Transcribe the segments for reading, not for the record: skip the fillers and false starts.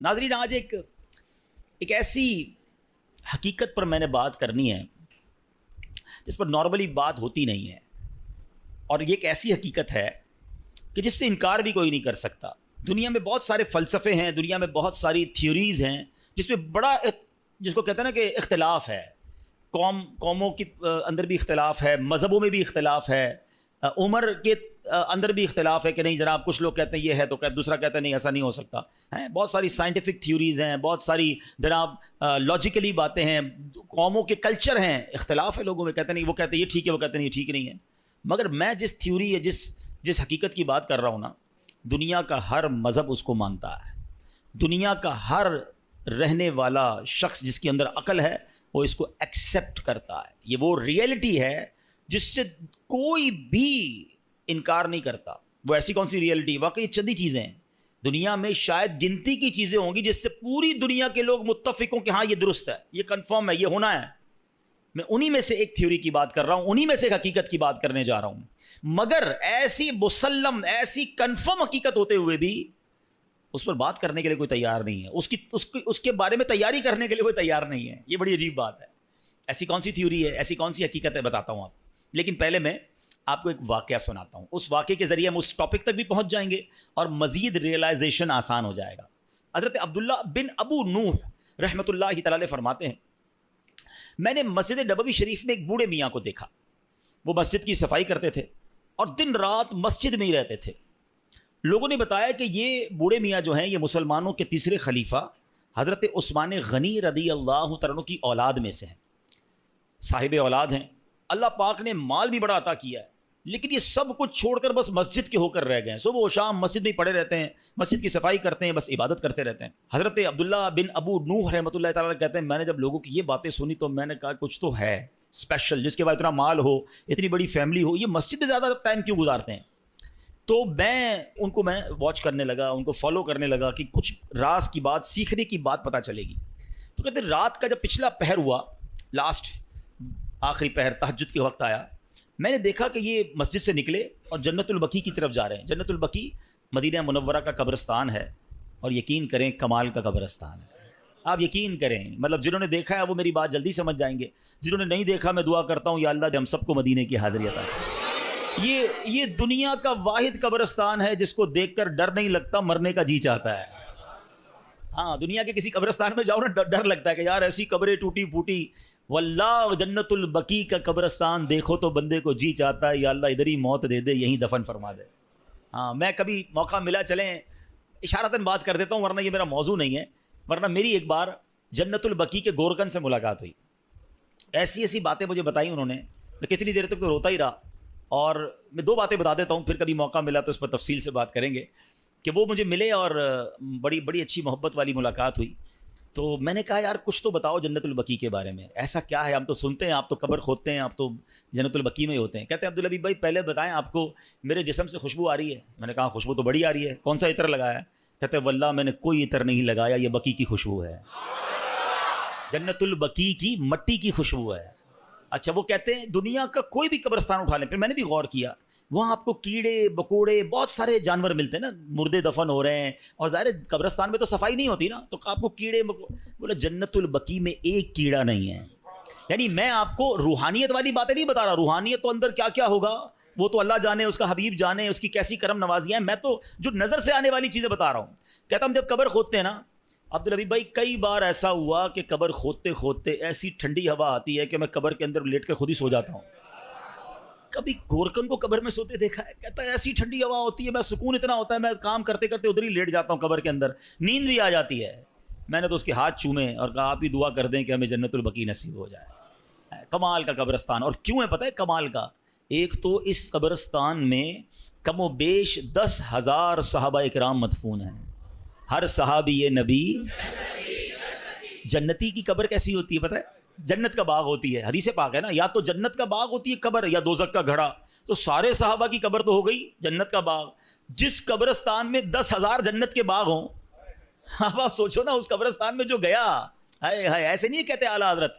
ناظرین، آج ایک ایسی حقیقت پر میں نے بات کرنی ہے جس پر نارملی بات ہوتی نہیں ہے، اور یہ ایک ایسی حقیقت ہے کہ جس سے انکار بھی کوئی نہیں کر سکتا۔ دنیا میں بہت سارے فلسفے ہیں، دنیا میں بہت ساری تھیوریز ہیں جس میں بڑا جس کو کہتے ہیں نا کہ اختلاف ہے، قوموں کے اندر بھی اختلاف ہے، مذہبوں میں بھی اختلاف ہے، عمر کے اندر بھی اختلاف ہے کہ نہیں جناب کچھ لوگ کہتے ہیں یہ ہے تو دوسرا کہتا ہے نہیں ایسا نہیں ہو سکتا ہے۔ بہت ساری سائنٹیفک تھیوریز ہیں، بہت ساری جناب لاجیکلی باتیں ہیں، قوموں کے کلچر ہیں، اختلاف ہے لوگوں میں، کہتے نہیں وہ کہتے ہیں یہ ٹھیک ہے، وہ کہتے ہیں یہ ٹھیک نہیں ہے۔ مگر میں جس تھیوری ہے جس حقیقت کی بات کر رہا ہوں نا، دنیا کا ہر مذہب اس کو مانتا ہے، دنیا کا ہر رہنے والا شخص جس کے اندر عقل ہے وہ اس کو ایکسیپٹ کرتا ہے۔ یہ وہ ریئلٹی ہے جس سے کوئی بھی انکار نہیں کرتا۔ وہ ایسی کون سی ریئلٹی؟ واقعی چندی چیزیں ہیں دنیا میں، شاید گنتی کی چیزیں ہوں گی جس سے پوری دنیا کے لوگ متفق ہوں کہ ہاں یہ درست ہے، یہ کنفرم ہے، یہ ہونا ہے۔ میں انہی میں سے ایک تھیوری کی بات کر رہا ہوں، انہی میں سے ایک حقیقت کی بات کرنے جا رہا ہوں۔ مگر ایسی مسلم، ایسی کنفرم حقیقت ہوتے ہوئے بھی اس پر بات کرنے کے لیے کوئی تیار نہیں ہے، اس کے بارے میں تیاری کرنے کے لیے کوئی تیار نہیں ہے۔ یہ بڑی عجیب بات ہے۔ ایسی کون سی تھیوری ہے، ایسی کون سی حقیقت ہے، بتاتا ہوں آپ۔ لیکن پہلے میں آپ کو ایک واقعہ سناتا ہوں، اس واقعے کے ذریعے ہم اس ٹاپک تک بھی پہنچ جائیں گے اور مزید ریئلائزیشن آسان ہو جائے گا۔ حضرت عبداللہ بن ابو نوح رحمۃ اللہ تعالی فرماتے ہیں، میں نے مسجد نبوی شریف میں ایک بوڑھے میاں کو دیکھا۔ وہ مسجد کی صفائی کرتے تھے اور دن رات مسجد میں ہی رہتے تھے۔ لوگوں نے بتایا کہ یہ بوڑھے میاں جو ہیں یہ مسلمانوں کے تیسرے خلیفہ حضرت عثمان غنی رضی اللہ تعالیٰ عنہ کی اولاد میں سے ہیں، صاحب اولاد ہیں۔ اللہ پاک نے مال بھی بڑا عطا کیا ہے، لیکن یہ سب کچھ چھوڑ کر بس مسجد کے ہو کر رہ گئے ہیں۔ صبح و شام مسجد میں پڑے رہتے ہیں، مسجد کی صفائی کرتے ہیں، بس عبادت کرتے رہتے ہیں۔ حضرت عبداللہ بن ابو نوح رحمۃ اللہ تعالیٰ کہتے ہیں، میں نے جب لوگوں کی یہ باتیں سنی تو میں نے کہا کچھ تو ہے اسپیشل، جس کے بعد اتنا مال ہو، اتنی بڑی فیملی ہو، یہ مسجد میں زیادہ ٹائم کیوں گزارتے ہیں؟ تو میں واچ کرنے لگا، ان کو فالو کرنے لگا کہ کچھ راز کی بات، سیکھنے کی بات پتہ چلے گی۔ تو کہتے ہیں رات کا جب پچھلا پہر ہوا، لاسٹ آخری پہر، تہجد کے وقت آیا، میں نے دیکھا کہ یہ مسجد سے نکلے اور جنت البقیع کی طرف جا رہے ہیں۔ جنت البقیع مدینہ منورہ کا قبرستان ہے، اور یقین کریں کمال کا قبرستان ہے۔ آپ یقین کریں، مطلب جنہوں نے دیکھا ہے وہ میری بات جلدی سمجھ جائیں گے، جنہوں نے نہیں دیکھا میں دعا کرتا ہوں یا اللہ ہم سب کو مدینے کی حاضری عطا کرے۔ یہ دنیا کا واحد قبرستان ہے جس کو دیکھ کر ڈر نہیں لگتا، مرنے کا جی چاہتا ہے۔ ہاں، دنیا کے کسی قبرستان میں جاؤ نا، ڈر لگتا ہے کہ یار ایسی قبریں ٹوٹی پھوٹی، واللہ جنت البقیع کا قبرستان دیکھو تو بندے کو جی چاہتا ہے یا اللہ ادھر ہی موت دے دے، یہیں دفن فرما دے۔ ہاں، میں کبھی موقع ملا چلیں اشارتاً بات کر دیتا ہوں، ورنہ یہ میرا موضوع نہیں ہے۔ ورنہ میری ایک بار جنت البقیع کے گورکن سے ملاقات ہوئی، ایسی باتیں مجھے بتائی انہوں نے، میں کتنی دیر تک تو روتا ہی رہا۔ اور میں دو باتیں بتا دیتا ہوں، پھر کبھی موقع ملا تو اس پر تفصیل سے بات کریں گے۔ کہ وہ مجھے ملے اور بڑی اچھی محبت والی ملاقات ہوئی۔ تو میں نے کہا یار کچھ تو بتاؤ جنت البقیع کے بارے میں، ایسا کیا ہے؟ ہم تو سنتے ہیں آپ تو قبر کھودتے ہیں، آپ تو جنت البقیع میں ہی ہوتے ہیں۔ کہتے ہیں عبدالحبیب بھائی پہلے بتائیں آپ کو میرے جسم سے خوشبو آ رہی ہے؟ میں نے کہا خوشبو تو بڑی آ رہی ہے، کون سا عطر لگایا ہے؟ کہتے ہیں واللہ میں نے کوئی عطر نہیں لگایا، یہ بقیع کی خوشبو ہے، جنت البقیع کی مٹی کی خوشبو ہے۔ اچھا، وہ کہتے ہیں دنیا کا کوئی بھی قبرستان اٹھا لیں، پھر میں نے بھی غور کیا، وہاں آپ کو کیڑے مکوڑے بہت سارے جانور ملتے ہیں نا، مردے دفن ہو رہے ہیں، اور ظاہر قبرستان میں تو صفائی نہیں ہوتی نا، تو آپ کو کیڑے بولے جنت البقیع میں ایک کیڑا نہیں ہے۔ یعنی میں آپ کو روحانیت والی باتیں نہیں بتا رہا، روحانیت تو اندر کیا کیا ہوگا وہ تو اللہ جانے، اس کا حبیب جانے، اس کی کیسی کرم نوازیاں ہیں، میں تو جو نظر سے آنے والی چیزیں بتا رہا ہوں۔ کہتا ہم جب قبر کھودتے ہیں نا عبدالحبیب بھائی، کئی بار ایسا ہوا کہ قبر کھودتے کھودتے ایسی ٹھنڈی ہوا آتی ہے کہ میں قبر کے اندر لیٹ کر خود ہی سو جاتا ہوں۔ کبھی گورکن کو قبر میں سوتے دیکھا ہے؟ کہتا ہے ایسی ٹھنڈی ہوا ہوتی ہے، میں سکون اتنا ہوتا ہے، میں کام کرتے کرتے ادھر ہی لیٹ جاتا ہوں قبر کے اندر، نیند بھی آ جاتی ہے۔ میں نے تو اس کے ہاتھ چومے اور کہا آپ ہی دعا کر دیں کہ ہمیں جنت البقیع نصیب ہو جائے۔ کمال کا قبرستان، اور کیوں ہے پتہ ہے کمال کا؟ ایک تو اس قبرستان میں کم و بیش 10,000 صحابہ اکرام مدفون ہیں، ہر صحابی نبی جنتی کی قبر کیسی ہوتی ہے پتہ ہے؟ جنت کا باغ ہوتی ہے، حدیث پاک ہے نا، یا تو جنت کا باغ ہوتی ہے قبر یا دوزخ کا گھڑا۔ تو سارے صحابہ کی قبر تو ہو گئی جنت کا باغ، جس قبرستان میں 10,000 جنت کے باغ ہوں، اب آپ سوچو نا اس قبرستان میں جو گیا، ہائے ہائے، ایسے نہیں کہتے اعلیٰ حضرت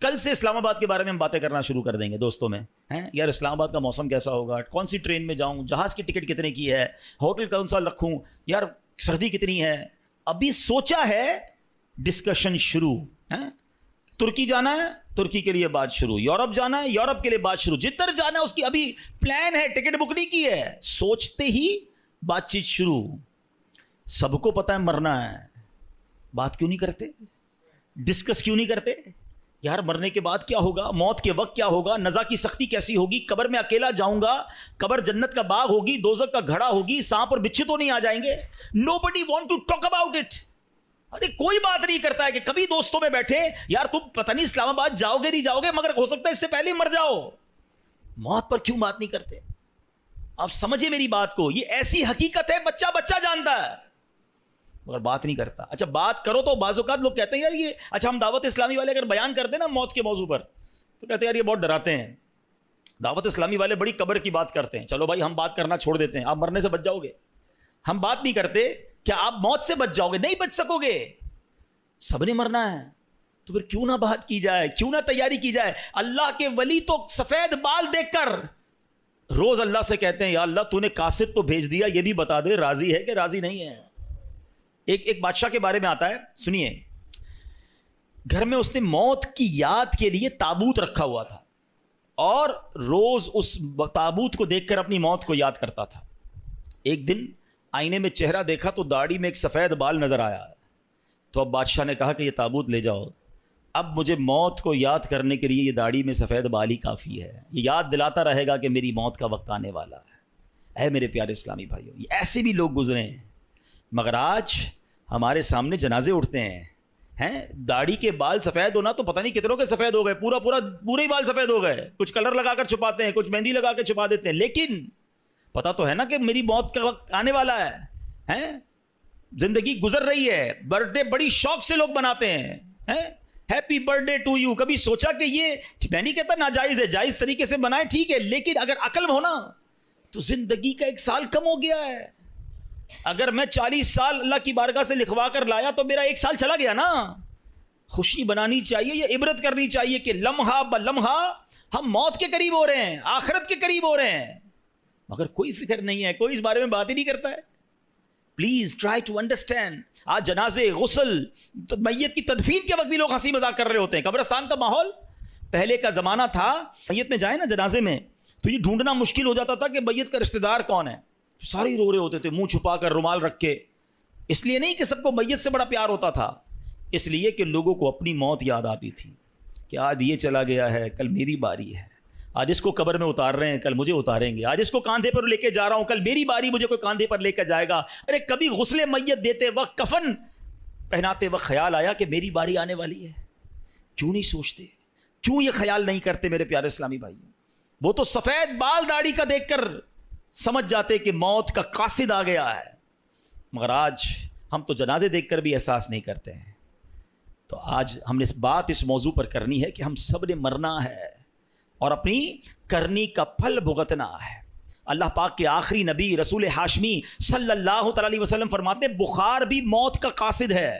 کل سے اسلام آباد کے بارے میں ہم باتیں کرنا شروع کر دیں گے دوستوں میں ہیں. یار اسلام آباد کا موسم کیسا ہوگا, کون سی ٹرین میں جاؤں, جہاز کی ٹکٹ کتنے کی ہے, ہوٹل کون سا رکھوں, یار سردی کتنی ہے. ابھی سوچا ہے, ڈسکشن شروع. ترکی جانا ہے, ترکی کے لیے بات شروع. یورپ جانا ہے, یورپ کے لیے بات شروع. جدھر جانا ہے اس کی ابھی پلان ہے, ٹکٹ بک نہیں کی ہے, سوچتے ہی بات چیت شروع. سب کو پتہ ہے مرنا ہے, بات کیوں نہیں کرتے, ڈسکس کیوں نہیں کرتے. یار مرنے کے بعد کیا ہوگا, موت کے وقت کیا ہوگا, نزا کی سختی کیسی ہوگی, قبر میں اکیلا جاؤں گا, قبر جنت کا باغ ہوگی, دوزخ کا گھڑا ہوگی, سانپ اور بچھو تو نہیں آ جائیں گے. Nobody want to talk about it. ارے کوئی بات نہیں کرتا ہے کہ کبھی دوستوں میں بیٹھے, یار تم پتہ نہیں اسلام آباد جاؤ گے نہیں جاؤ گے, مگر ہو سکتا ہے اس سے پہلے مر جاؤ. موت پر کیوں بات نہیں کرتے. آپ سمجھے میری بات کو, یہ ایسی حقیقت ہے بچہ بچہ جانتا ہے مگر بات نہیں کرتا. اچھا بات کرو تو بعض اوقات لوگ کہتے ہیں یار یہ, اچھا ہم دعوت اسلامی والے اگر بیان کرتے ہیں نا موت کے موضوع پر تو کہتے ہیں یار یہ بہت ڈراتے ہیں. دعوت اسلامی والے بڑی قبر کی بات کرتے ہیں. چلو بھائی ہم بات کرنا چھوڑ دیتے ہیں, آپ مرنے سے بچ جاؤ گے. ہم بات نہیں کرتے, کیا آپ موت سے بچ جاؤ گے؟ نہیں بچ سکو گے. سب نے مرنا ہے تو پھر کیوں نہ بات کی جائے, کیوں نہ تیاری کی جائے. اللہ کے ولی تو سفید بال دیکھ کر روز اللہ سے کہتے ہیں یا اللہ تو نے قاصد تو بھیج دیا, یہ بھی بتا دے راضی ہے کہ راضی نہیں ہے. ایک بادشاہ کے بارے میں آتا ہے, سنیے. گھر میں اس نے موت کی یاد کے لیے تابوت رکھا ہوا تھا اور روز اس تابوت کو دیکھ کر اپنی موت کو یاد کرتا تھا. ایک دن آئینے میں چہرہ دیکھا تو داڑھی میں ایک سفید بال نظر آیا. تو اب بادشاہ نے کہا کہ یہ تابوت لے جاؤ, اب مجھے موت کو یاد کرنے کے لیے یہ داڑھی میں سفید بال ہی کافی ہے, یہ یاد دلاتا رہے گا کہ میری موت کا وقت آنے والا ہے. اے میرے پیارے اسلامی بھائیوں, یہ ایسے بھی لوگ گزرے ہیں. مگر آج ہمارے سامنے جنازے اٹھتے ہیں, داڑھی کے بال سفید ہونا تو پتہ نہیں کتنوں کے سفید ہو گئے, پورے ہی بال سفید ہو گئے. کچھ کلر لگا کر چھپاتے ہیں, کچھ مہندی لگا کے چھپا دیتے ہیں, لیکن پتہ تو ہے نا کہ میری موت کا وقت آنے والا ہے. زندگی گزر رہی ہے, برتھ ڈے بڑی شوق سے لوگ مناتے ہیں, happy birthday to you. کبھی سوچا کہ یہ, میں نہیں کہتا ناجائز ہے, جائز طریقے سے منائے ٹھیک ہے, لیکن اگر عقل میں ہونا تو زندگی کا 1 سال کم ہو گیا ہے. اگر میں 40 سال اللہ کی بارگاہ سے لکھوا کر لایا تو میرا 1 سال چلا گیا نا. خوشی بنانی چاہیے, یہ عبرت کرنی چاہیے کہ لمحہ بلمحہ ہم موت کے قریب ہو رہے ہیں, آخرت کے قریب ہو رہے ہیں, مگر کوئی فکر نہیں ہے, کوئی اس بارے میں بات ہی نہیں کرتا ہے. Please try to understand. آج جنازے, غسل, میت کی تدفین کے وقت بھی لوگ ہنسی مذاق کر رہے ہوتے ہیں. قبرستان کا ماحول پہلے کا زمانہ تھا, میت میں جائیں نا جنازے میں تو یہ ڈھونڈنا مشکل ہو جاتا تھا کہ میت کا رشتہ دار کون ہے. سارے رو رہے ہوتے تھے منہ چھپا کر, رومال رکھ کے. اس لیے نہیں کہ سب کو میت سے بڑا پیار ہوتا تھا, اس لیے کہ لوگوں کو اپنی موت یاد آتی تھی کہ آج یہ چلا گیا ہے, کل میری باری ہے. آج اس کو قبر میں اتار رہے ہیں, کل مجھے اتاریں گے. آج اس کو کاندھے پر لے کے جا رہا ہوں, کل میری باری, مجھے کوئی کاندھے پر لے کے جائے گا. ارے کبھی غسل میت دیتے وقت, کفن پہناتے وقت خیال آیا کہ میری باری آنے والی ہے؟ کیوں نہیں سوچتے, کیوں یہ خیال نہیں کرتے میرے پیارے اسلامی بھائی؟ وہ تو سفید بال داڑھی کا دیکھ کر سمجھ جاتے کہ موت کا قاصد آ گیا ہے, مگر آج ہم تو جنازے دیکھ کر بھی احساس نہیں کرتے ہیں. تو آج ہم نے بات اس موضوع پر کرنی ہے کہ ہم سب نے مرنا ہے اور اپنی کرنی کا پھل بھگتنا ہے. اللہ پاک کے آخری نبی رسول ہاشمی صلی اللہ تعالی علیہ وسلم فرماتے ہیں بخار بھی موت کا قاصد ہے.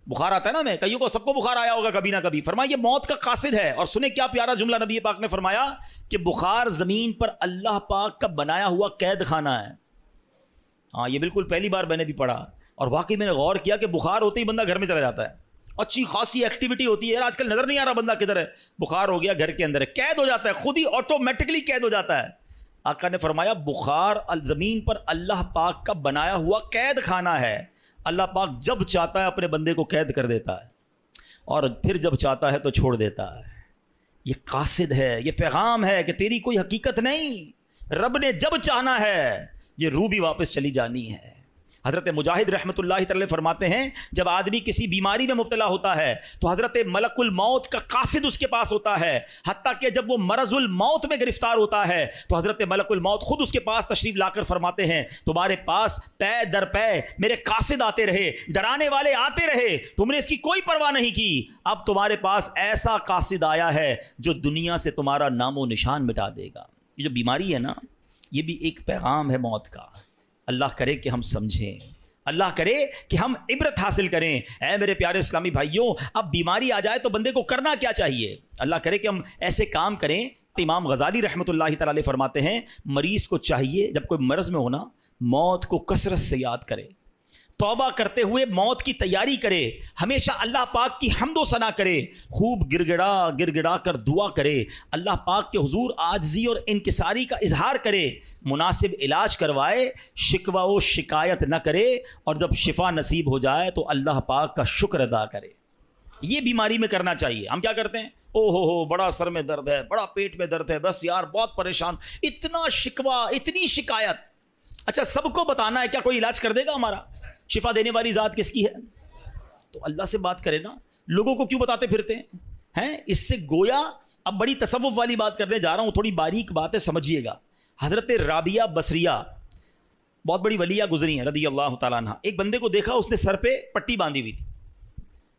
بخار آتا ہے نا, میں کئیوں کو سب کو بخار آیا ہوگا کبھی نہ کبھی. فرمایا یہ موت کا قاصد ہے. اور سنیں کیا پیارا جملہ نبی پاک نے فرمایا کہ بخار زمین پر اللہ پاک کا بنایا ہوا قید خانہ ہے. ہاں یہ بالکل پہلی بار میں نے بھی پڑھا, اور واقعی میں نے غور کیا کہ بخار ہوتے ہی بندہ گھر میں چلا جاتا ہے, اچھی خاصی ایکٹیویٹی ہوتی ہے. آج کل نظر نہیں آ رہا بندہ کدھر ہے, بخار ہو گیا گھر کے اندر ہے, قید ہو جاتا ہے, خود ہی آٹومیٹکلی قید ہو جاتا ہے. آقا نے فرمایا بخار زمین پر اللہ پاک کا بنایا ہوا قید خانہ ہے. اللہ پاک جب چاہتا ہے اپنے بندے کو قید کر دیتا ہے اور پھر جب چاہتا ہے تو چھوڑ دیتا ہے. یہ قاصد ہے, یہ پیغام ہے کہ تیری کوئی حقیقت نہیں, رب نے جب چاہنا ہے یہ روح بھی واپس چلی جانی ہے. حضرت مجاہد رحمۃ اللہ تعالی فرماتے ہیں جب آدمی کسی بیماری میں مبتلا ہوتا ہے تو حضرت ملک الموت کا قاصد اس کے پاس ہوتا ہے, حتیٰ کہ جب وہ مرض الموت میں گرفتار ہوتا ہے تو حضرت ملک الموت خود اس کے پاس تشریف لا کر فرماتے ہیں تمہارے پاس پے در پے میرے قاصد آتے رہے, ڈرانے والے آتے رہے, تم نے اس کی کوئی پرواہ نہیں کی. اب تمہارے پاس ایسا قاصد آیا ہے جو دنیا سے تمہارا نام و نشان مٹا دے گا. یہ جو بیماری ہے نا, یہ بھی ایک پیغام ہے موت کا. اللہ کرے کہ ہم سمجھیں, اللہ کرے کہ ہم عبرت حاصل کریں. اے میرے پیارے اسلامی بھائیوں, اب بیماری آ جائے تو بندے کو کرنا کیا چاہیے؟ اللہ کرے کہ ہم ایسے کام کریں. امام غزالی رحمۃ اللہ تعالی علیہ فرماتے ہیں مریض کو چاہیے جب کوئی مرض میں ہونا موت کو کثرت سے یاد کرے, توبہ کرتے ہوئے موت کی تیاری کرے, ہمیشہ اللہ پاک کی حمد و ثنا کرے, خوب گڑ گڑا کر دعا کرے, اللہ پاک کے حضور عاجزی اور انکساری کا اظہار کرے, مناسب علاج کروائے, شکوہ و شکایت نہ کرے, اور جب شفا نصیب ہو جائے تو اللہ پاک کا شکر ادا کرے. یہ بیماری میں کرنا چاہیے. ہم کیا کرتے ہیں؟ او ہو بڑا سر میں درد ہے, بڑا پیٹ میں درد ہے, بس یار بہت پریشان, اتنا شکوہ, اتنی شکایت. اچھا سب کو بتانا ہے, کیا کوئی علاج کر دے گا ہمارا؟ شفا دینے والی ذات کس کی ہے؟ تو اللہ سے بات کرے نا, لوگوں کو کیوں بتاتے پھرتے ہیں؟ اس سے گویا اب بڑی تصوف والی بات کرنے جا رہا ہوں, تھوڑی باریک بات ہے, سمجھیے گا. حضرت رابعہ بصریہ بہت بڑی ولیہ گزری ہیں رضی اللہ تعالیٰ عنہ. ایک بندے کو دیکھا اس نے سر پہ پٹی باندھی ہوئی تھی.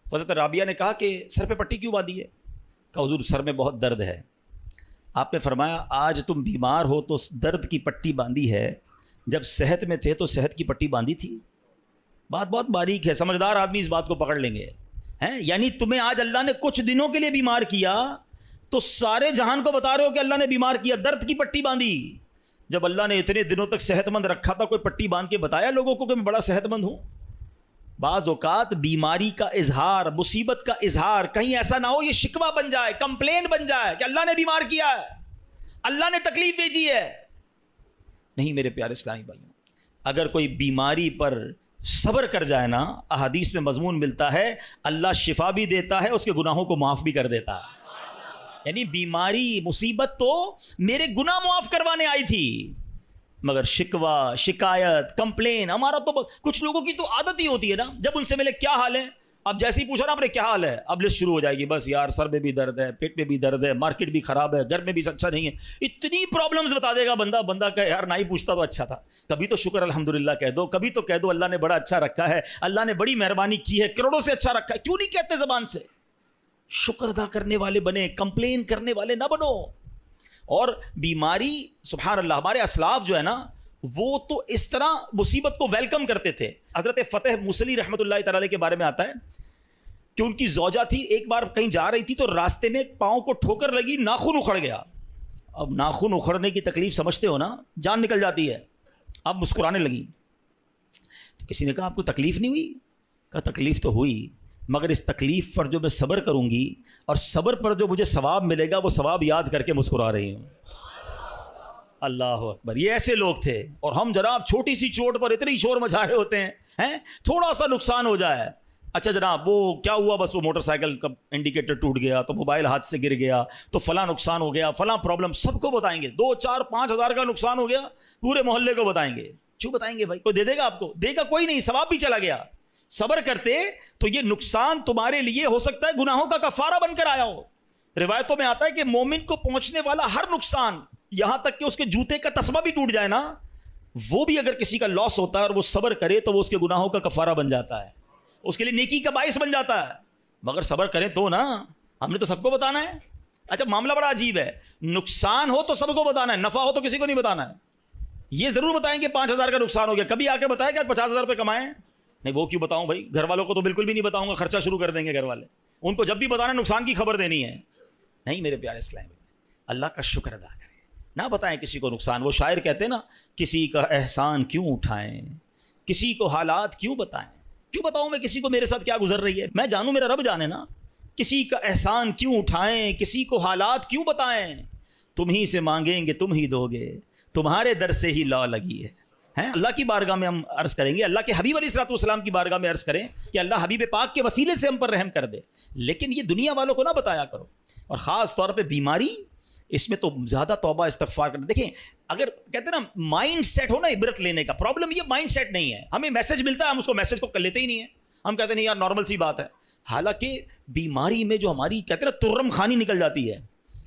تو حضرت رابعہ نے کہا کہ سر پہ پٹی کیوں باندھی ہے؟ کہا حضور سر میں بہت درد ہے. آپ نے فرمایا آج تم بیمار ہو تو درد کی پٹی باندھی ہے, جب صحت میں تھے تو صحت کی پٹی باندھی تھی. بات بہت باریک ہے, سمجھدار آدمی اس بات کو پکڑ لیں گے. یعنی تمہیں آج اللہ نے کچھ دنوں کے لیے بیمار کیا تو سارے جہان کو بتا رہے ہو کہ اللہ نے بیمار کیا, درد کی پٹی باندھی. جب اللہ نے اتنے دنوں تک صحت مند رکھا تھا, کوئی پٹی باندھ کے بتایا لوگوں کو کہ میں بڑا صحت مند ہوں؟ بعض اوقات بیماری کا اظہار, مصیبت کا اظہار کہیں ایسا نہ ہو یہ شکوہ بن جائے, کمپلین بن جائے کہ اللہ نے بیمار کیا ہے, اللہ نے تکلیف بھیجی ہے. نہیں میرے پیارے اسلامی بھائیوں, اگر کوئی بیماری پر صبر کر جائے نا, احادیث میں مضمون ملتا ہے اللہ شفا بھی دیتا ہے, اس کے گناہوں کو معاف بھی کر دیتا ہے. یعنی بیماری مصیبت تو میرے گناہ معاف کروانے آئی تھی, مگر شکوہ شکایت کمپلین ہمارا تو کچھ لوگوں کی تو عادت ہی ہوتی ہے نا, جب ان سے ملے کیا حال ہے, اب جیسے ہی پوچھا نا آپ نے کیا حال ہے, اب لسٹ شروع ہو جائے گی, بس یار سر میں بھی درد ہے, پیٹ میں بھی درد ہے, مارکیٹ بھی خراب ہے, گھر میں بھی اچھا نہیں ہے, اتنی پرابلمز بتا دے گا بندہ. بندہ کہ یار نہ ہی پوچھتا تو اچھا تھا, کبھی تو شکر الحمدللہ کہہ دو, کبھی تو کہہ دو اللہ نے بڑا اچھا رکھا ہے, اللہ نے بڑی مہربانی کی ہے, کروڑوں سے اچھا رکھا ہے. کیوں نہیں کہتے زبان سے؟ شکر ادا کرنے والے بنے, کمپلین کرنے والے نہ بنو. اور بیماری سبحان اللہ, ہمارے اسلاف جو ہے نا وہ تو اس طرح مصیبت کو ویلکم کرتے تھے. حضرت فتح موصلی رحمۃ اللہ تعالی کے بارے میں آتا ہے کہ ان کی زوجہ تھی, ایک بار کہیں جا رہی تھی تو راستے میں پاؤں کو ٹھوکر لگی, ناخن اکھڑ گیا. اب ناخن اکھڑنے کی تکلیف سمجھتے ہو نا, جان نکل جاتی ہے. اب مسکرانے لگی تو کسی نے کہا آپ کو تکلیف نہیں ہوئی؟ کہا تکلیف تو ہوئی, مگر اس تکلیف پر جو میں صبر کروں گی اور صبر پر جو مجھے ثواب ملے گا وہ ثواب یاد کر کے مسکرا رہی ہوں. اللہ اکبر. یہ ایسے لوگ تھے. اور ہم جناب چھوٹی سی چوٹ پر اتنی شور مچا رہے ہوتے ہیں, تھوڑا سا نقصان ہو جائے, اچھا جناب وہ کیا ہوا, بس وہ موٹر سائیکل کا انڈیکیٹر ٹوٹ گیا, تو موبائل ہاتھ سے گر گیا, تو فلاں نقصان ہو گیا, فلاں پرابلم, سب کو بتائیں گے. 2 4 5 ہزار کا نقصان ہو گیا, پورے محلے کو بتائیں گے. کیوں بتائیں گے بھائی؟ کوئی دے دے گا آپ کو؟ دے گا کوئی نہیں, ثواب بھی چلا گیا. صبر کرتے تو یہ نقصان تمہارے لیے ہو سکتا ہے گناہوں کا کفارہ بن کر آیا ہو. روایتوں میں آتا ہے کہ مومن کو پہنچنے والا ہر نقصان, یہاں تک کہ اس کے جوتے کا تسمہ بھی ٹوٹ جائے نا, وہ بھی اگر کسی کا لاس ہوتا ہے اور وہ صبر کرے تو وہ اس کے گناہوں کا کفارہ بن جاتا ہے, اس کے لیے نیکی کا باعث بن جاتا ہے. مگر صبر کریں تو نا, ہم نے تو سب کو بتانا ہے. اچھا معاملہ بڑا عجیب ہے, نقصان ہو تو سب کو بتانا ہے, نفع ہو تو کسی کو نہیں بتانا ہے. یہ ضرور بتائیں کہ 5 ہزار کا نقصان ہو گیا, کبھی آ کے بتائیں کہ آج 50 ہزار روپے کمائیں؟ نہیں, وہ کیوں بتاؤں بھائی, گھر والوں کو تو بالکل بھی نہیں بتاؤں گا, خرچہ شروع کر دیں گے گھر والے. ان کو جب بھی بتانا نقصان کی خبر دینی ہے. نہیں میرے پیارے اسلام, اللہ کا شکر ادا کریں, نہ بتائیں کسی کو نقصان. وہ شاعر کہتے ہیں نا, کسی کا احسان کیوں اٹھائیں, کسی کو حالات کیوں بتائیں. کیوں بتاؤں میں کسی کو میرے ساتھ کیا گزر رہی ہے؟ میں جانوں, میرا رب جانے نا. کسی کا احسان کیوں اٹھائیں, کسی کو حالات کیوں بتائیں. تم ہی سے مانگیں گے تم ہی دو گے, تمہارے در سے ہی لا لگی ہے. اللہ کی بارگاہ میں ہم عرض کریں گے, اللہ کے حبیب علیہ الصلوۃ والسلام کی بارگاہ میں عرض کریں کہ اللہ حبیب پاک کے وسیلے سے ہم پر رحم کر دے. لیکن یہ دنیا والوں کو نہ بتایا کرو, اور خاص طور پہ بیماری, اس میں تو زیادہ توبہ استغفار کرنا. دیکھیں اگر کہتے ہیں نا مائنڈ سیٹ ہو نا عبرت لینے کا, پرابلم یہ مائنڈ سیٹ نہیں ہے. ہمیں میسج ملتا ہے, ہم اس کو میسج کو کر لیتے ہی نہیں ہیں. ہم کہتے ہیں نہیں یار نارمل سی بات ہے. حالانکہ بیماری میں جو ہماری کہتے ہیں نا ترم خانی نکل جاتی ہے,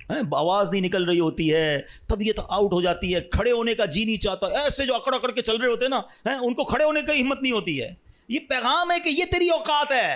آواز نہیں نکل رہی ہوتی ہے, طبیعت آؤٹ ہو جاتی ہے, کھڑے ہونے کا جی نہیں چاہتا. ایسے جو اکڑ اکڑ کے چل رہے ہوتے ہیں نا, ان کو کھڑے ہونے کی ہمت نہیں ہوتی ہے. یہ پیغام ہے کہ یہ تیری اوقات ہے,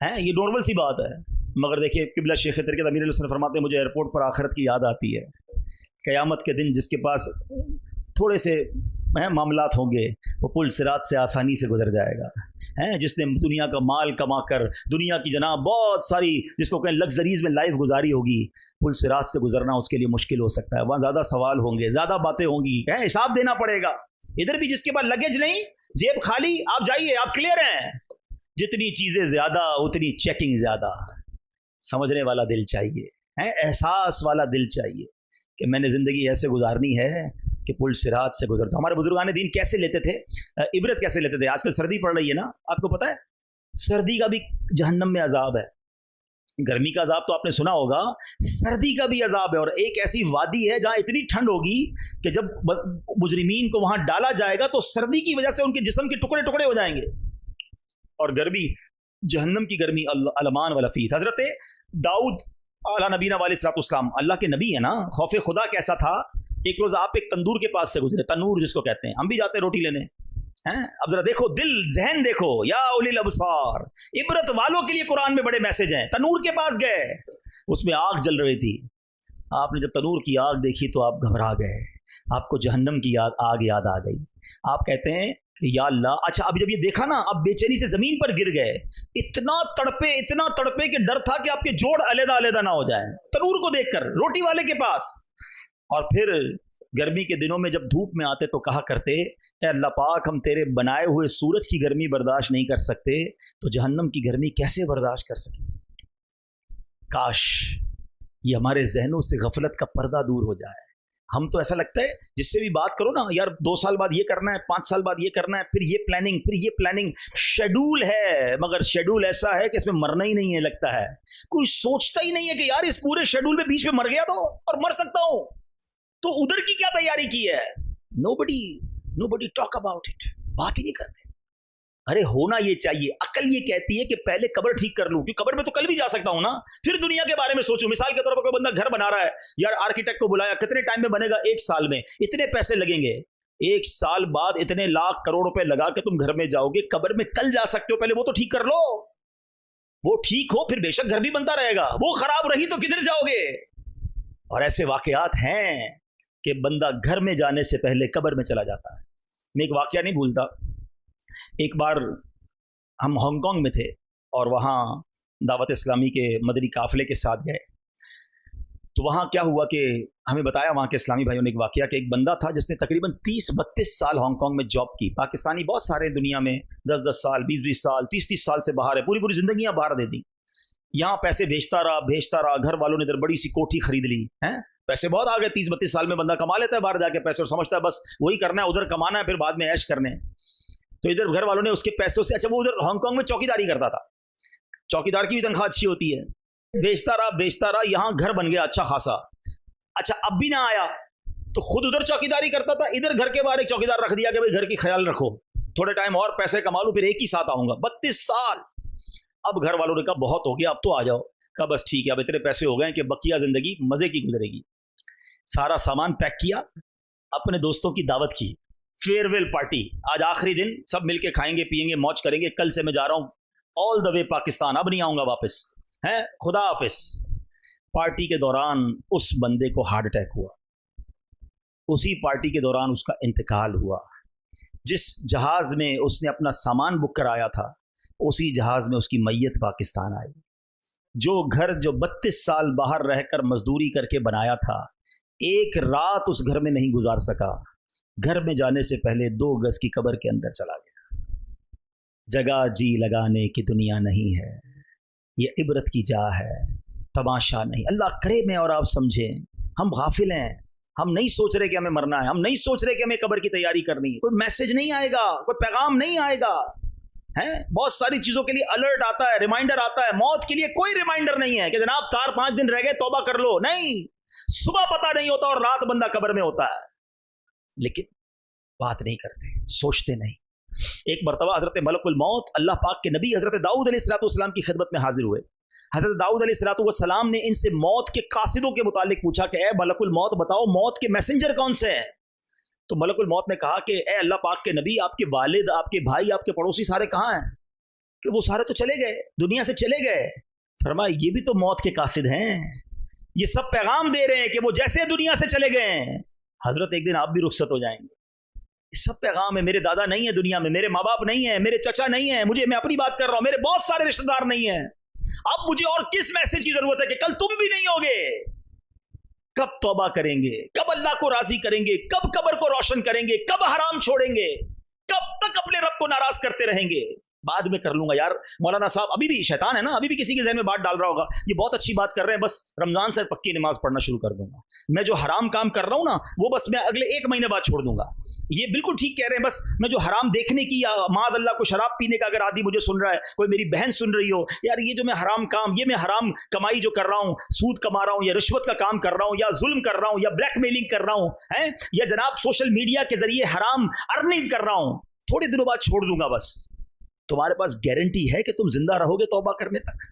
ہیں, یہ نارمل سی بات ہے. مگر دیکھیے قبلہ شیخ ترکیت امیر علیہ السلام فرماتے ہیں مجھے ایئرپورٹ پر آخرت کی یاد آتی ہے. قیامت کے دن جس کے پاس تھوڑے سے معاملات ہوں گے وہ پل صراط سے آسانی سے گزر جائے گا. جس نے دنیا کا مال کما کر دنیا کی جناب بہت ساری جس کو کہیں لگژریز میں لائف گزاری ہوگی, پل صراط سے گزرنا اس کے لیے مشکل ہو سکتا ہے. وہاں زیادہ سوال ہوں گے, زیادہ باتیں ہوں گی, حساب دینا پڑے گا. ادھر بھی جس کے پاس لگیج نہیں, جیب خالی, آپ جائیے, آپ کلیئر ہیں. جتنی چیزیں زیادہ اتنی چیکنگ زیادہ. سمجھنے والا دل چاہیے, احساس والا دل چاہیے کہ میں نے زندگی ایسے گزارنی ہے کہ پل صراط سے گزرتا. ہمارے بزرگان دین کیسے لیتے تھے عبرت, کیسے لیتے تھے؟ آج کل سردی پڑ رہی ہے نا, آپ کو پتہ ہے سردی کا بھی جہنم میں عذاب ہے. گرمی کا عذاب تو آپ نے سنا ہوگا, سردی کا بھی عذاب ہے. اور ایک ایسی وادی ہے جہاں اتنی ٹھنڈ ہوگی کہ جب مجرمین کو وہاں ڈالا جائے گا تو سردی کی وجہ سے ان کے جسم کے ٹکڑے ٹکڑے ہو جائیں گے. اور گرمی, جہنم کی گرمی الامان والفیس. حضرت داؤد علیہ نبینا علیہ الصلوۃ والسلام اللہ کے نبی ہے نا, خوف خدا کیسا تھا. ایک روز آپ ایک تندور کے پاس سے گزرے, تنور جس کو کہتے ہیں, ہم بھی جاتے ہیں روٹی لینے. اب ذرا دیکھو, دل ذہن دیکھو, یا اولی الابصار, عبرت والوں کے لیے قرآن میں بڑے میسج ہیں. تنور کے پاس گئے, اس میں آگ جل رہی تھی. آپ نے جب تنور کی آگ دیکھی تو آپ گھبرا گئے, آپ کو جہنم کی آگ یاد آ گئی. آپ کہتے ہیں کہ یا اللہ, اچھا اب جب یہ دیکھا نا, اب بے چینی سے زمین پر گر گئے. اتنا تڑپے کہ ڈر تھا کہ آپ کے جوڑ علیحدہ علیحدہ نہ ہو جائیں تنور کو دیکھ کر, روٹی والے کے پاس. اور پھر گرمی کے دنوں میں جب دھوپ میں آتے تو کہا کرتے, اے اللہ پاک, ہم تیرے بنائے ہوئے سورج کی گرمی برداشت نہیں کر سکتے تو جہنم کی گرمی کیسے برداشت کر سکیں. کاش یہ ہمارے ذہنوں سے غفلت کا پردہ دور ہو جائے. ہم تو ایسا لگتا ہے جس سے بھی بات کرو نا, یار 2 سال بعد یہ کرنا ہے, 5 سال بعد یہ کرنا ہے, پھر یہ پلاننگ, شیڈول ہے. مگر شیڈول ایسا ہے کہ اس میں مرنا ہی نہیں ہے. لگتا ہے کوئی سوچتا ہی نہیں ہے کہ یار اس پورے شیڈول میں بیچ میں مر گیا تو اور مر سکتا ہوں, تو ادھر کی کیا تیاری کی ہے. nobody talk about it, بات ہی نہیں کرتے. ارے ہونا یہ چاہیے. عقل یہ کہتی ہے کہ پہلے قبر ٹھیک کر لوں, کیونکہ قبر میں تو کل بھی جا سکتا ہوں نا, پھر دنیا کے بارے میں سوچوں. مثال کے طور پر کوئی بندہ گھر بنا رہا ہے, یار آرکیٹیکٹ کو بلایا, کتنے ٹائم میں بنے گا, 1 سال میں, اتنے پیسے لگیں گے. 1 سال بعد اتنے لاکھ کروڑ روپے لگا کے تم گھر میں جاؤ گے, قبر میں کل جا سکتے ہو, پہلے وہ تو ٹھیک کر لو. وہ ٹھیک ہو پھر بے شک گھر بھی بنتا رہے گا, وہ خراب رہی تو کدھر جاؤ گے. اور ایسے واقعات ہیں کہ بندہ گھر میں جانے سے پہلے قبر میں چلا جاتا ہے. میں ایک واقعہ نہیں بھولتا. ایک بار ہم ہانگ کانگ میں تھے اور وہاں دعوت اسلامی کے مدنی قافلے کے ساتھ گئے. تو وہاں کیا ہوا کہ ہمیں بتایا وہاں کے اسلامی بھائیوں نے ایک واقعہ کہ ایک بندہ تھا جس نے تقریباً 30-32 سال ہانگ کانگ میں جاب کی. پاکستانی بہت سارے دنیا میں 10-10 سال, 20-20 سال, 30-30 سال سے باہر ہے, پوری زندگیاں باہر دے دی. یہاں پیسے بھیجتا رہا, گھر والوں نے ادھر بڑی سی کوٹھی خرید لی. پیسے بہت آ گئے, 30-32 سال میں بندہ کما لیتا ہے باہر جا کے پیسے, اور سمجھتا ہے بس وہی کرنا ہے, ادھر کمانا ہے, پھر بعد میں عیش کرنے. تو ادھر گھر والوں نے اس کے پیسوں سے, اچھا وہ ادھر ہانگ کانگ میں چوکیداری کرتا تھا, چوکیدار کی بھی تنخواہ اچھی ہوتی ہے, بیچتا رہا, یہاں گھر بن گیا اچھا خاصا. اچھا اب بھی نہ آیا تو خود ادھر چوکیداری کرتا تھا, ادھر گھر کے باہر ایک چوکیدار رکھ دیا کہ بھائی گھر کی خیال رکھو, تھوڑے ٹائم اور پیسے کما لوں, پھر ایک ہی ساتھ آؤں گا. 32 سال. اب گھر والوں نے کہا بہت ہو گیا, اب تو آ جاؤ. کہا بس ٹھیک ہے, اب اتنے پیسے ہو گئے کہ بقیہ زندگی مزے کی گزرے گی. سارا سامان پیک کیا, اپنے دوستوں کی دعوت کی, فیئر ویل پارٹی, آج آخری دن, سب مل کے کھائیں گے پیئیں گے موج کریں گے, کل سے میں جا رہا ہوں آل دا وے پاکستان, اب نہیں آؤں گا واپس, خدا حافظ. پارٹی کے دوران اس بندے کو ہارٹ اٹیک ہوا, اسی پارٹی کے دوران اس کا انتقال ہوا. جس جہاز میں اس نے اپنا سامان بک کرایا تھا اسی جہاز میں اس کی میت پاکستان آئی. جو گھر جو 32 سال باہر رہ کر مزدوری کر کے بنایا تھا, ایک رات اس گھر میں نہیں گزار سکا. گھر میں جانے سے پہلے 2 گز کی قبر کے اندر چلا گیا. جگہ جی لگانے کی دنیا نہیں ہے, یہ عبرت کی جا ہے, تماشا نہیں. اللہ کرے میں اور آپ سمجھیں, ہم غافل ہیں, ہم نہیں سوچ رہے کہ ہمیں مرنا ہے, ہم نہیں سوچ رہے کہ ہمیں قبر کی تیاری کرنی ہے. کوئی میسج نہیں آئے گا, کوئی پیغام نہیں آئے گا. بہت ساری چیزوں کے لیے الرٹ آتا ہے, ریمائنڈر آتا ہے. موت کے لیے کوئی ریمائنڈر نہیں ہے کہ جناب 4-5 دن رہ گئے توبہ کر لو, نہیں. صبح پتہ نہیں ہوتا اور رات بندہ قبر میں ہوتا ہے, لیکن بات نہیں کرتے, سوچتے نہیں. ایک مرتبہ حضرت ملک الموت اللہ پاک کے نبی حضرت داؤد علیہ السلام کی خدمت میں حاضر ہوئے. حضرت داؤد علیہ السلام نے ان سے موت کے قاصدوں کے متعلق پوچھا کہ اے ملک الموت بتاؤ موت کے میسنجر کون سے ہیں. تو ملک الموت نے کہا کہ اے اللہ پاک کے نبی, آپ کے والد, آپ کے بھائی, آپ کے پڑوسی سارے کہاں ہیں؟ کہ وہ سارے تو چلے گئے, دنیا سے چلے گئے. فرمایا یہ بھی تو موت کے قاصد ہیں, یہ سب پیغام دے رہے ہیں کہ وہ جیسے دنیا سے چلے گئے ہیں حضرت ایک دن آپ بھی رخصت ہو جائیں گے. یہ سب پیغام ہے. میرے دادا نہیں ہے دنیا میں, میرے ماں باپ نہیں ہیں, میرے چچا نہیں ہیں, میں اپنی بات کر رہا ہوں, میرے بہت سارے رشتہ دار نہیں ہیں. اب مجھے اور کس میسج کی ضرورت ہے کہ کل تم بھی نہیں ہوگے. کب توبہ کریں گے, کب اللہ کو راضی کریں گے, کب قبر کو روشن کریں گے, کب حرام چھوڑیں گے, کب تک اپنے رب کو ناراض کرتے رہیں گے. بعد میں کر لوں گا یار. مولانا صاحب ابھی بھی شیطان ہے نا, ابھی بھی کسی کے ذہن میں بات ڈال رہا ہوگا یہ بہت اچھی بات کر رہے ہیں, بس رمضان سے پکی نماز پڑھنا شروع کر دوں گا. میں جو حرام کام کر رہا ہوں نا وہ بس میں اگلے 1 مہینے بعد چھوڑ دوں گا. یہ بالکل ٹھیک کہہ رہے ہیں. بس میں جو حرام دیکھنے کی یا معاذ اللہ کو شراب پینے کا اگر عادی مجھے سن رہا ہے, کوئی میری بہن سن رہی ہو, یار یہ جو میں حرام کام, یہ میں حرام کمائی جو کر رہا ہوں, سود کما رہا ہوں یا رشوت کا کام کر رہا ہوں یا ظلم کر رہا ہوں یا بلیک میلنگ کر رہا ہوں یا جناب سوشل میڈیا کے ذریعے حرام ارننگ کر رہا ہوں, تھوڑے دنوں بعد چھوڑ دوں گا. بس تمہارے پاس گارنٹی ہے کہ تم زندہ رہو گے توبہ کرنے تک.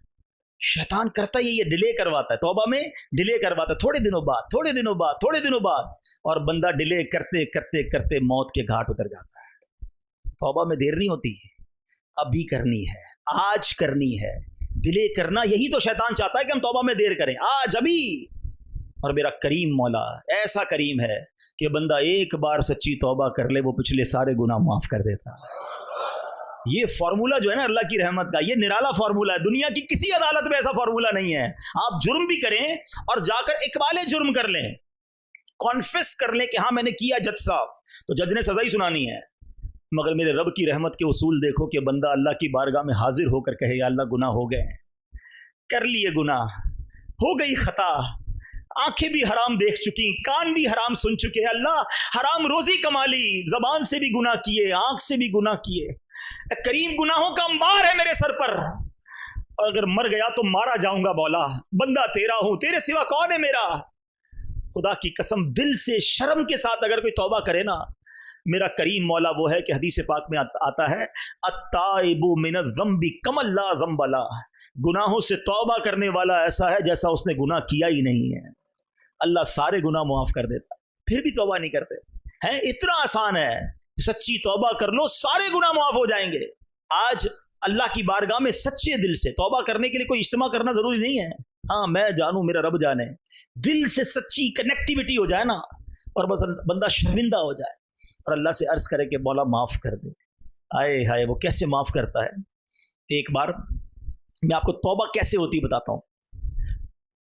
شیطان کرتا ہی یہ ڈیلے کرواتا ہے, توبہ میں ڈیلے کرواتا ہے, تھوڑے دنوں بعد اور بندہ ڈیلے کرتے کرتے کرتے موت کے گھاٹ اتر جاتا ہے. توبہ میں دیر نہیں ہوتی, ابھی کرنی ہے, آج کرنی ہے. ڈیلے کرنا یہی تو شیطان چاہتا ہے کہ ہم توبہ میں دیر کریں, آج ابھی. اور میرا کریم مولا ایسا کریم ہے کہ بندہ ایک بار سچی توبہ کر لے وہ پچھلے سارے گناہ معاف کر دیتا ہے. یہ فارمولا جو ہے نا اللہ کی رحمت کا, یہ نرالا فارمولا ہے. دنیا کی کسی عدالت میں ایسا فارمولا نہیں ہے. آپ جرم بھی کریں اور جا کر اقبال جرم کر لیں, کانفیس کر لیں کہ ہاں میں نے کیا جج صاحب, تو جج نے سزا ہی سنانی ہے. مگر میرے رب کی رحمت کے اصول دیکھو کہ بندہ اللہ کی بارگاہ میں حاضر ہو کر کہے یا اللہ گناہ ہو گئے, کر لیے گناہ, ہو گئی خطا, آنکھیں بھی حرام دیکھ چکی, کان بھی حرام سن چکے, اللہ حرام روزی کما لی, زبان سے بھی گناہ کیے, آنکھ سے بھی گناہ کیے. کریم گناہوں کا انبار ہے میرے سر پر, اور اگر مر گیا تو مارا جاؤں گا مولا. بندہ تیرا ہوں, تیرے سوا کون ہے میرا. خدا کی قسم دل سے شرم کے ساتھ اگر کوئی توبہ کرے نا, میرا کریم مولا وہ ہے کہ حدیث پاک میں آتا ہے التائب من الذنب کمن لا ذنب له, گناہوں سے توبہ کرنے والا ایسا ہے جیسا اس نے گناہ کیا ہی نہیں ہے. اللہ سارے گناہ معاف کر دیتا, پھر بھی توبہ نہیں کرتے ہیں. اتنا آسان ہے, سچی توبہ کر لو سارے گناہ معاف ہو جائیں گے. آج اللہ کی بارگاہ میں سچے دل سے توبہ کرنے کے لیے کوئی اجتماع کرنا ضروری نہیں ہے. ہاں میں جانوں میرا رب جانے, دل سے سچی کنیکٹیوٹی ہو جائے نا, اور بس بندہ شرمندہ ہو جائے اور اللہ سے عرض کرے کہ مولا معاف کر دے. آئے ہائے وہ کیسے معاف کرتا ہے. ایک بار میں آپ کو توبہ کیسے ہوتی بتاتا ہوں.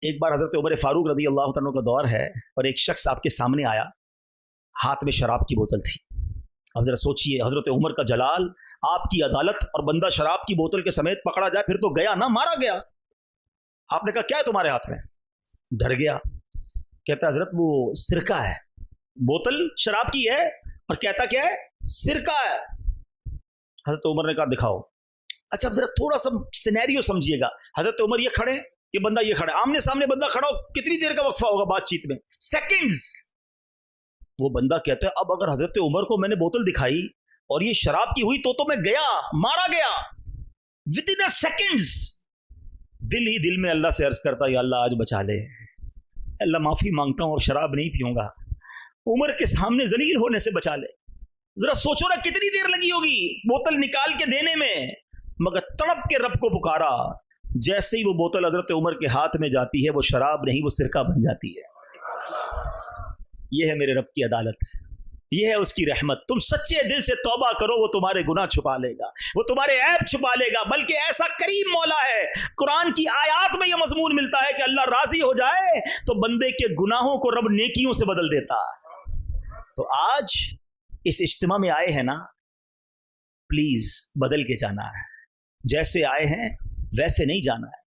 ایک بار حضرت عمر فاروق رضی اللہ عنہ کا دور ہے اور ایک شخص آپ کے سامنے آیا, ہاتھ میں شراب کی بوتل تھی. اب ذرا سوچئے حضرت عمر کا جلال, آپ کی عدالت, اور بندہ شراب کی بوتل کے سمیت پکڑا جائے, پھر تو گیا نا, مارا گیا. آپ نے کہا کیا ہے تمہارے ہاتھ میں؟ ڈر گیا, کہتا حضرت وہ سرکہ ہے. بوتل شراب کی ہے اور کہتا کیا ہے؟ سرکہ ہے. حضرت عمر نے کہا دکھاؤ. اچھا اب ذرا تھوڑا سا سینیریو سمجھیے گا. حضرت عمر یہ کھڑے, یہ بندہ یہ کھڑا, آمنے سامنے بندہ کھڑا ہو, کتنی دیر کا وقفہ ہوگا بات چیت میں؟ سیکنڈز. وہ بندہ کہتا ہے اب اگر حضرت عمر کو میں نے بوتل دکھائی اور یہ شراب کی ہوئی تو میں گیا, مارا گیا within a seconds. دل ہی دل میں اللہ سے عرض کرتا یا اللہ آج بچا لے, اللہ معافی مانگتا ہوں اور شراب نہیں پیوں گا, عمر کے سامنے ذلیل ہونے سے بچا لے. ذرا سوچو نا کتنی دیر لگی ہوگی بوتل نکال کے دینے میں, مگر تڑپ کے رب کو پکارا. جیسے ہی وہ بوتل حضرت عمر کے ہاتھ میں جاتی ہے وہ شراب نہیں وہ سرکہ بن جاتی ہے. یہ ہے میرے رب کی عدالت, یہ ہے اس کی رحمت. تم سچے دل سے توبہ کرو, وہ تمہارے گناہ چھپا لے گا, وہ تمہارے عیب چھپا لے گا. بلکہ ایسا کریم مولا ہے, قرآن کی آیات میں یہ مضمون ملتا ہے کہ اللہ راضی ہو جائے تو بندے کے گناہوں کو رب نیکیوں سے بدل دیتا. تو آج اس اجتماع میں آئے ہیں نا, پلیز بدل کے جانا ہے. جیسے آئے ہیں ویسے نہیں جانا ہے.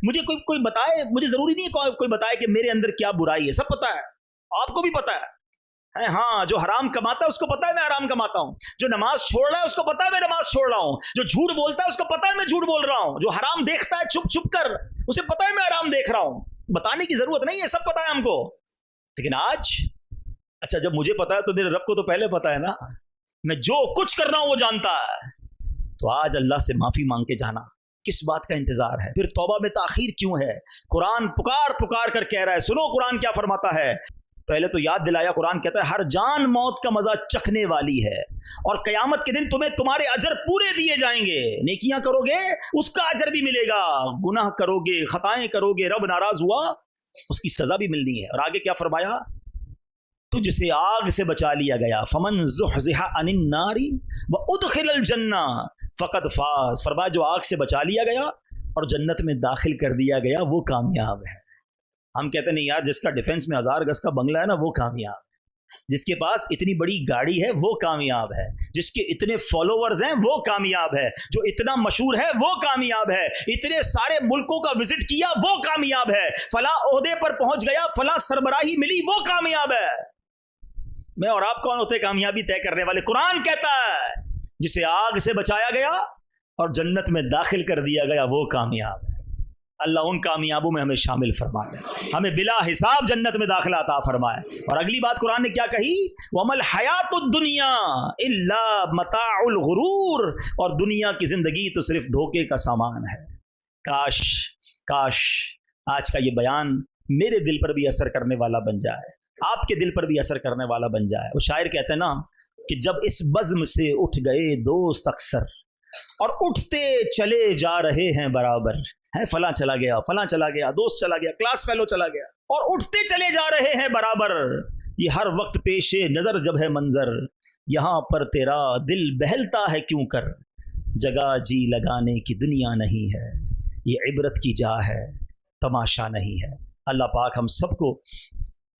مجھے کوئی بتائے, مجھے ضروری نہیں ہے کوئی بتائے کہ میرے اندر کیا برائی ہے. سب پتا ہے, آپ کو بھی پتا ہے. ہاں جو حرام کماتا ہے اس کو پتا ہے میں حرام کماتا ہوں, جو نماز چھوڑ رہا ہے اس کو پتا ہے میں نماز چھوڑ رہا ہوں, جو جھوٹ بولتا ہے اس کو پتا ہے میں جھوٹ بول رہا ہوں, جو حرام دیکھتا ہے چھپ چھپ کر اسے پتا ہے میں حرام دیکھ رہا ہوں. بتانے کی ضرورت نہیں ہے, سب پتا ہے ہم کو. لیکن آج اچھا جب مجھے پتا ہے تو میرے رب کو تو پہلے پتا ہے نا, میں جو کچھ کر رہا ہوں وہ جانتا ہے. تو آج اللہ سے معافی مانگ کے جانا, کس بات کا انتظار ہے؟ پھر توبہ میں تاخیر کیوں ہے؟ قرآن پکار کر کہہ رہا ہے, سنو قرآن کیا فرماتا ہے. پہلے تو یاد دلایا، قرآن کہتا ہے ہر جان موت کا مزہ چکھنے والی ہے، اور قیامت کے دن تمہیں تمہارے اجر پورے دیے جائیں گے، نیکیاں کرو گے اس کا اجر بھی ملے گا، گناہ کرو گے، خطائیں کرو گے، رب ناراض ہوا اس کی سزا بھی ملنی ہے۔ اور آگے کیا فرمایا؟ تجھ سے آگ سے بچا لیا گیا، فمن زحزح عن النار وادخل الجنہ فقد فاز، فرمایا جو آگ سے بچا لیا گیا اور جنت میں داخل کر دیا گیا وہ کامیاب ہے۔ ہم کہتے نہیں یار جس کا ڈیفنس میں 1000 گز کا بنگلہ ہے نا وہ کامیاب ہے، جس کے پاس اتنی بڑی گاڑی ہے وہ کامیاب ہے، جس کے اتنے فالوورز ہیں وہ کامیاب ہے، جو اتنا مشہور ہے وہ کامیاب ہے، اتنے سارے ملکوں کا وزٹ کیا وہ کامیاب ہے، فلاں عہدے پر پہنچ گیا، فلاں سربراہی ملی وہ کامیاب ہے۔ میں اور آپ کون ہوتے کامیابی طے کرنے والے؟ قرآن کہتا ہے جسے آگ سے بچایا گیا اور جنت میں داخل کر دیا گیا وہ کامیاب ہے۔ اللہ ان کامیابوں میں ہمیں شامل فرمائے، ہمیں بلا حساب جنت میں داخلہ عطا فرمائے۔ اور اگلی بات قرآن نے کیا کہی؟ وَمَا الْحَيَاةُ الدُّنْيَا إِلَّا مَتَاعُ الْغُرُورِ، اور دنیا کی زندگی تو صرف دھوکے کا سامان ہے۔ کاش آج کا یہ بیان میرے دل پر بھی اثر کرنے والا بن جائے، آپ کے دل پر بھی اثر کرنے والا بن جائے۔ وہ شاعر کہتے ہیں نا کہ جب اس بزم سے اٹھ گئے دوست اکثر، اور اٹھتے چلے جا رہے ہیں برابر، ہے فلاں چلا گیا، فلاں چلا گیا، دوست چلا گیا، کلاس فیلو چلا گیا، اور اٹھتے چلے جا رہے ہیں برابر، یہ ہر وقت پیش نظر جب ہے منظر، یہاں پر تیرا دل بہلتا ہے کیوں کر، جگہ جی لگانے کی دنیا نہیں ہے، یہ عبرت کی جا ہے تماشا نہیں ہے۔ اللہ پاک ہم سب کو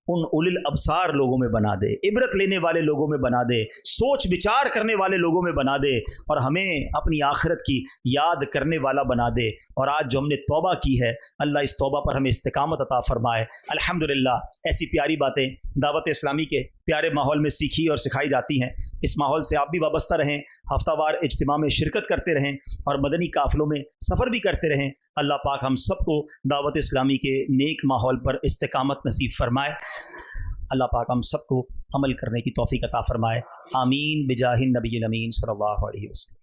ان اول الابصار لوگوں میں بنا دے، عبرت لینے والے لوگوں میں بنا دے، سوچ بچار کرنے والے لوگوں میں بنا دے، اور ہمیں اپنی آخرت کی یاد کرنے والا بنا دے۔ اور آج جو ہم نے توبہ کی ہے اللہ اس توبہ پر ہمیں استقامت عطا فرمائے۔ الحمدللہ ایسی پیاری باتیں دعوت اسلامی کے پیارے ماحول میں سیکھی اور سکھائی جاتی ہیں، اس ماحول سے آپ بھی وابستہ رہیں، ہفتہ وار اجتماع میں شرکت کرتے رہیں اور مدنی قافلوں میں سفر بھی کرتے رہیں۔ اللہ پاک ہم سب کو دعوت اسلامی کے نیک ماحول پر استقامت نصیب فرمائے۔ اللہ پاک ہم سب کو عمل کرنے کی توفیق عطا فرمائے۔ آمین بجاہ النبی الامین صلی اللہ علیہ وسلم۔